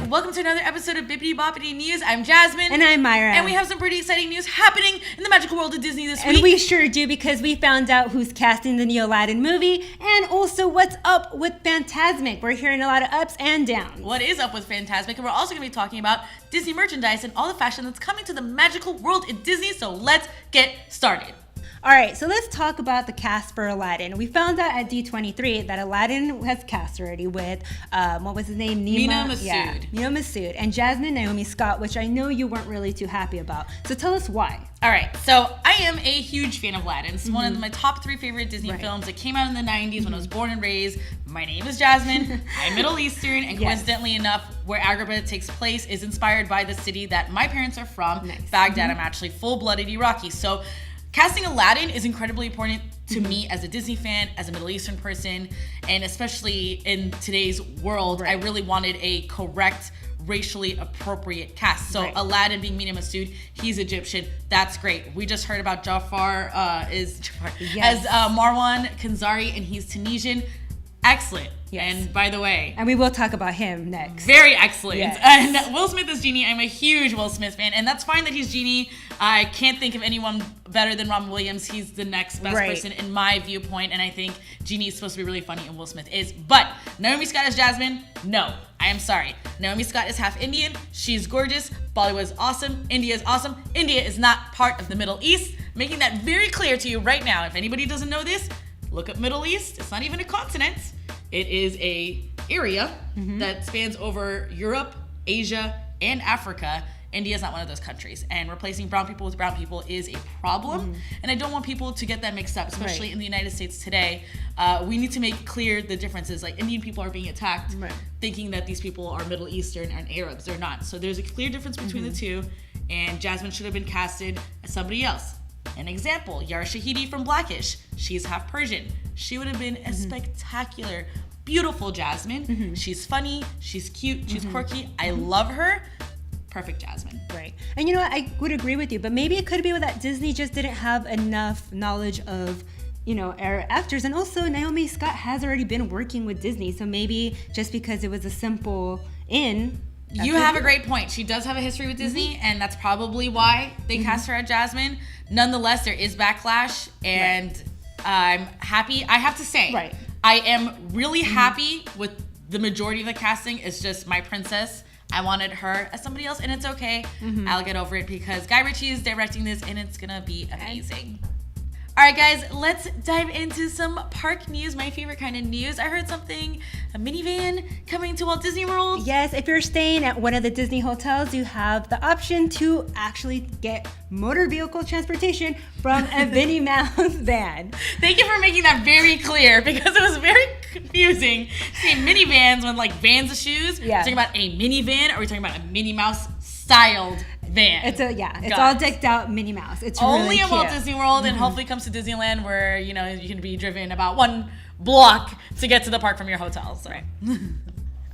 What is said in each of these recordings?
and welcome to another episode of Bibbidi Bobbidi News. I'm Jasmine. And I'm Mayra. And we have some pretty exciting news happening in the magical world of Disney this week. And we sure do, because we found out who's casting the new Aladdin movie and also what's up with Fantasmic. We're hearing a lot of ups and downs. What is up with Fantasmic? And we're also going to be talking about Disney merchandise and all the fashion that's coming to the magical world in Disney. So let's get started. All right, so let's talk about the cast for Aladdin. We found out at D23 that Aladdin has cast already with, what was his name? Mena Massoud. Yeah, Mena Massoud. And Jasmine Naomi Scott, which I know you weren't really too happy about. So tell us why. All right, so I am a huge fan of Aladdin. It's one of my top 3 favorite Disney films. It came out in the 90s when I was born and raised. My name is Jasmine. I'm Middle Eastern, and coincidentally enough, where Agrabah takes place is inspired by the city that my parents are from, Baghdad. I'm actually full-blooded Iraqi. So casting Aladdin is incredibly important to me as a Disney fan, as a Middle Eastern person, and especially in today's world, I really wanted a correct, racially appropriate cast. So Aladdin being Mena Massoud, he's Egyptian. That's great. We just heard about Jafar as Marwan Kanzari, and he's Tunisian. Excellent. Yes. And by the way, and we will talk about him next. Very excellent. Yes. And Will Smith is Genie. I'm a huge Will Smith fan, and that's fine that he's Genie. I can't think of anyone better than Robin Williams. He's the next best person in my viewpoint, and I think Genie is supposed to be really funny, and Will Smith is. But Naomi Scott as Jasmine? No. I am sorry. Naomi Scott is half Indian. She's gorgeous. Bollywood is awesome. India is awesome. India is not part of the Middle East. Making that very clear to you right now. If anybody doesn't know this, look up Middle East. It's not even a continent. It is a area that spans over Europe, Asia, and Africa. India is not one of those countries. And replacing brown people with brown people is a problem. And I don't want people to get that mixed up, especially in the United States today. We need to make clear the differences. Like, Indian people are being attacked thinking that these people are Middle Eastern and Arabs. They're not. So there's a clear difference between the two. And Jasmine should have been casted as somebody else. An example, Yara Shahidi from Blackish. She's half Persian. She would have been a spectacular, beautiful Jasmine. She's funny, she's cute, she's quirky. I love her. Perfect Jasmine. Right. And you know what? I would agree with you, but maybe it could be that Disney just didn't have enough knowledge of, our actors. And also, Naomi Scott has already been working with Disney, so maybe just because it was a simple in. You have a great point. She does have a history with Disney, and that's probably why they cast her as Jasmine. Nonetheless, there is backlash, and I'm happy. I have to say, I am really happy with the majority of the casting. It's just my princess. I wanted her as somebody else, and it's okay. I'll get over it because Guy Ritchie is directing this, and it's gonna be amazing. All right, guys, let's dive into some park news, my favorite kind of news. I heard something, a minivan coming to Walt Disney World. Yes, if you're staying at one of the Disney hotels, you have the option to actually get motor vehicle transportation from a Minnie Mouse van. Thank you for making that very clear, because it was very confusing seeing minivans when, like, vans of shoes. Yeah. Are we talking about a minivan, or are we talking about a Minnie Mouse styled van? It's all decked out Minnie Mouse. It's only really in Walt Disney World, and hopefully comes to Disneyland, where you can be driven about 1 block to get to the park from your hotel. So.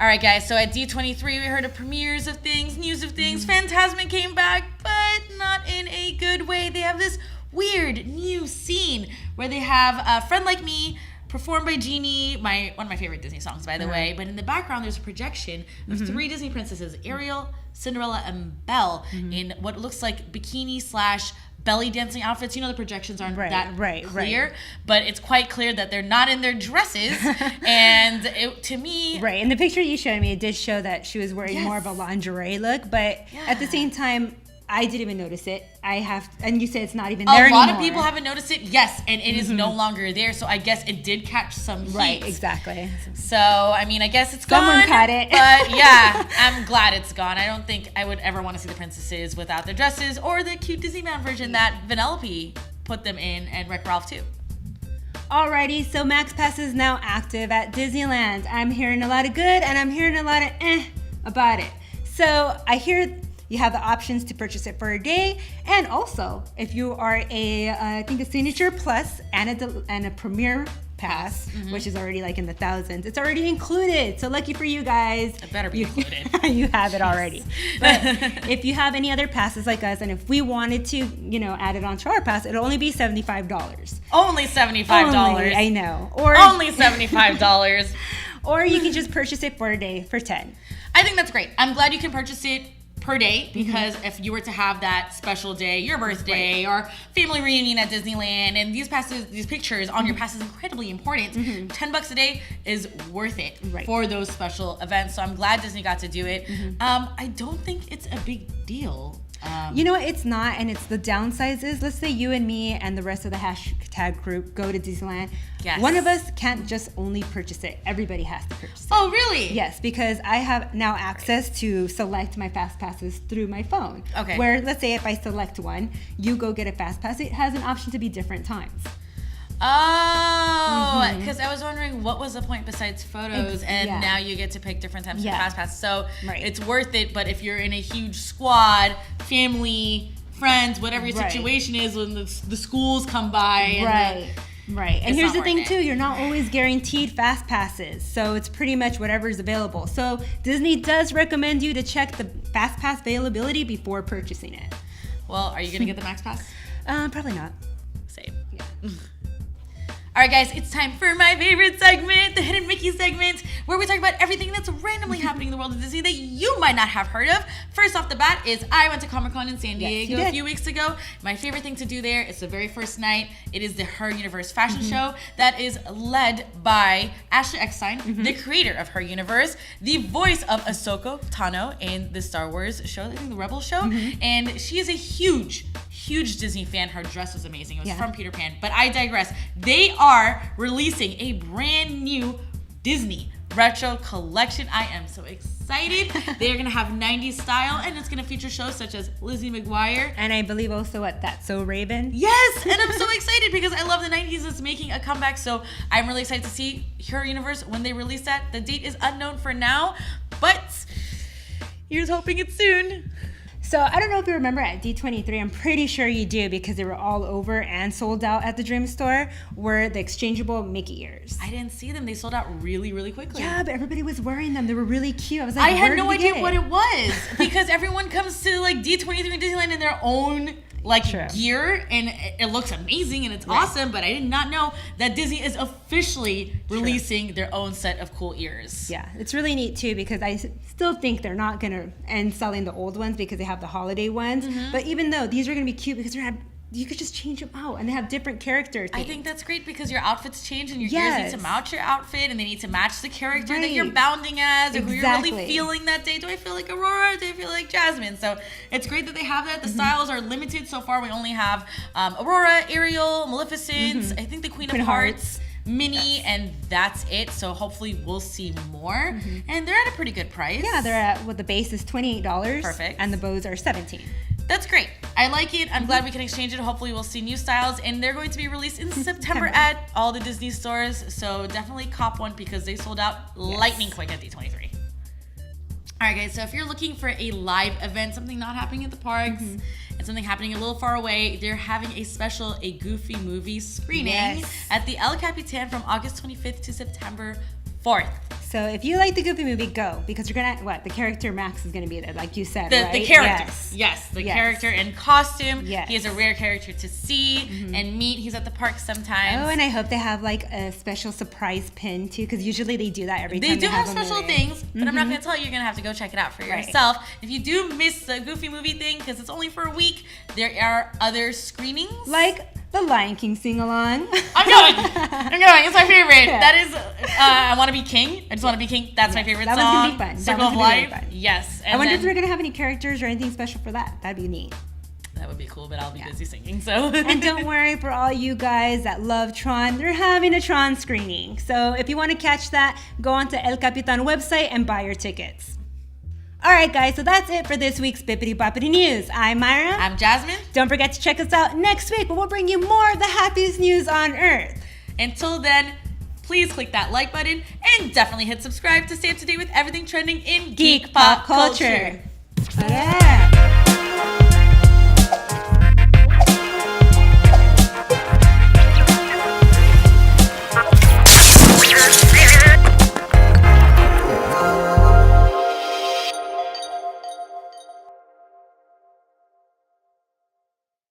All right, guys. So at D23, we heard of premieres of things, news of things. Fantasmic came back, but not in a good way. They have this weird new scene where they have a Friend Like Me, performed by Genie, one of my favorite Disney songs, by the way. But in the background, there's a projection of 3 Disney princesses: Ariel, Cinderella, and Belle, in what looks like bikini/belly dancing outfits. The projections aren't that clear, but it's quite clear that they're not in their dresses. And to me... Right, in the picture you showed me, it did show that she was wearing more of a lingerie look, but at the same time, I didn't even notice it. And you said it's not even there anymore. A lot of people haven't noticed it, yes, and it is no longer there, so I guess it did catch some heat. Right, exactly. So, I mean, I guess it's gone. Someone caught it. But yeah, I'm glad it's gone. I don't think I would ever want to see the princesses without their dresses, or the cute Disneyland version that Vanellope put them in, and Wreck-It Ralph too. Alrighty, so Max Pass is now active at Disneyland. I'm hearing a lot of good, and I'm hearing a lot of about it. So I hear you have the options to purchase it for a day, and also if you are a Signature Plus and a Premier Pass, which is already like in the thousands, it's already included. So lucky for you guys. It better be included. You have it already. But if you have any other passes like us, and if we wanted to, add it onto our pass, it'll only be $75. Only $75. I know. Or only $75. Or you can just purchase it for a day for $10. I think that's great. I'm glad you can purchase it per day, because if you were to have that special day, your birthday or family reunion at Disneyland, and these pictures on your pass is incredibly important. $10 a day is worth it for those special events. So I'm glad Disney got to do it. I don't think it's a big deal. You know what? It's not, and it's the downsides is, let's say you and me and the rest of the hashtag group go to Disneyland. Yes. One of us can't just only purchase it. Everybody has to purchase it. Oh, really? Yes, because I have now access to select my fast passes through my phone. Okay. Where, let's say if I select one, you go get a fast pass, it has an option to be different times. Oh, because I was wondering what was the point besides photos, and now you get to pick different types of fast pass. So it's worth it, but if you're in a huge squad, family, friends, whatever your situation is, when the schools come by. And Right. And here's the thing too, you're not always guaranteed fast passes. So it's pretty much whatever's available. So Disney does recommend you to check the fast pass availability before purchasing it. Well, are you going to get the Max Pass? Probably not. Same. Yeah. All right, guys, it's time for my favorite segment, the Hidden Mickey segment, where we talk about everything that's randomly happening in the world of Disney that you might not have heard of. First off the bat is I went to Comic-Con in San Diego a few weeks ago. My favorite thing to do there is the very first night. It is the Her Universe fashion show that is led by Ashley Eckstein, the creator of Her Universe, the voice of Ahsoka Tano in the Star Wars show, I think the Rebels show. And she is a huge Disney fan. Her dress was amazing. It was from Peter Pan. But I digress. They are releasing a brand new Disney retro collection. I am so excited. They are going to have 90s style, and it's going to feature shows such as Lizzie McGuire. And I believe also what, That's So Raven? Yes, and I'm so excited because I love the 90s. It's making a comeback, so I'm really excited to see Her Universe when they release that. The date is unknown for now, but here's hoping it's soon. So I don't know if you remember at D23, I'm pretty sure you do because they were all over and sold out at the Dream Store, were the exchangeable Mickey ears. I didn't see them. They sold out really, really quickly. Yeah, but everybody was wearing them. They were really cute. I was like, I had no idea what it was because everyone comes to like D23 and Disneyland in their own gear, and it looks amazing and it's awesome, but I did not know that Disney is officially releasing their own set of cool ears. Yeah, it's really neat too because I still think they're not gonna end selling the old ones because they have the holiday ones, but even though these are gonna be cute because you could just change them out and they have different characters. I think that's great because your outfits change and your ears need to match your outfit and they need to match the character that you're bounding as or who you're really feeling that day. Do I feel like Aurora? Do I feel like Jasmine? So it's great that they have that. The styles are limited. So far we only have Aurora, Ariel, Maleficent, I think the Queen of Hearts, Minnie, and that's it. So hopefully we'll see more. And they're at a pretty good price. Yeah, they're at, the base is $28. Perfect. And the bows are $17. That's great. I like it. I'm glad we can exchange it. Hopefully we'll see new styles, and they're going to be released in September at all the Disney stores. So definitely cop one because they sold out lightning quick at D23. All right, guys. So if you're looking for a live event, something not happening at the parks, and something happening a little far away, they're having a Goofy movie screening at the El Capitan from August 25th to September 4th. So if you like the Goofy movie, go, because you're gonna the character Max is gonna be there, like you said, the right? The character, the character in costume. Yes. He is a rare character to see and meet. He's at the park sometimes. Oh, and I hope they have like a special surprise pin too, because usually they do that every time. They do have special things, but I'm not gonna tell you. You're gonna have to go check it out for yourself. If you do miss the Goofy movie thing, because it's only for a week, there are other screenings like the Lion King sing-along. I'm going. It's my favorite. That is, I Want to Be King. I Just Want to Be King. That's my favorite song. That one's going to be fun. Circle of Life. Yes. And I wonder if they're going to have any characters or anything special for that. That'd be neat. That would be cool, but I'll be busy singing, so. And don't worry, for all you guys that love Tron, they're having a Tron screening. So if you want to catch that, go on to El Capitan website and buy your tickets. All right, guys, so that's it for this week's Bibbidi Bobbidi News. I'm Mayra. I'm Jasmine. Don't forget to check us out next week, but we'll bring you more of the happiest news on Earth. Until then, please click that like button and definitely hit subscribe to stay up to date with everything trending in geek pop culture. Yeah.